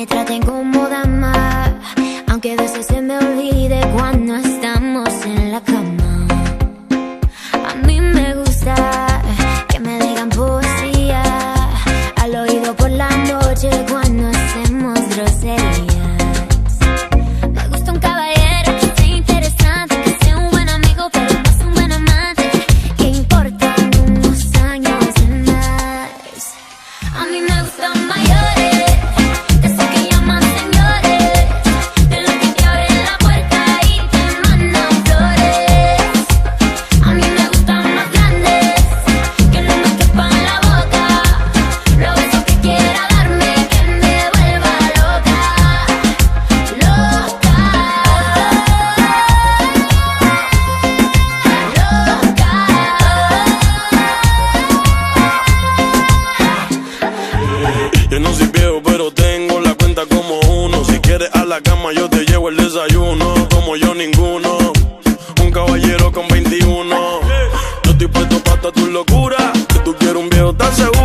me traten como dama, aunque a veces se me olvide cuando estamos en la cama. A mí me gusta que me digan poesía al oído por la noche cuando hacemos groserías. Me gusta un caballero que sea interesante, que sea un buen amigo pero no es un buen amante, que importan unos años de más. A mí me gustan mayores, de esos que llaman señores, de los que te abren la puerta y te mandan flores. A mí me gustan más grandes, que no me quepan en la boca, los besos que quiera darme, que me vuelva loca, loca, Yo no soy viejo, pero tengo la cuenta como uno. Si quieres a la cama, yo te llevo el desayuno. Como yo, ninguno. Un caballero con 21. Yo estoy puesto pa' toda tu locura. Si tú quieres un viejo, ¿estás seguro?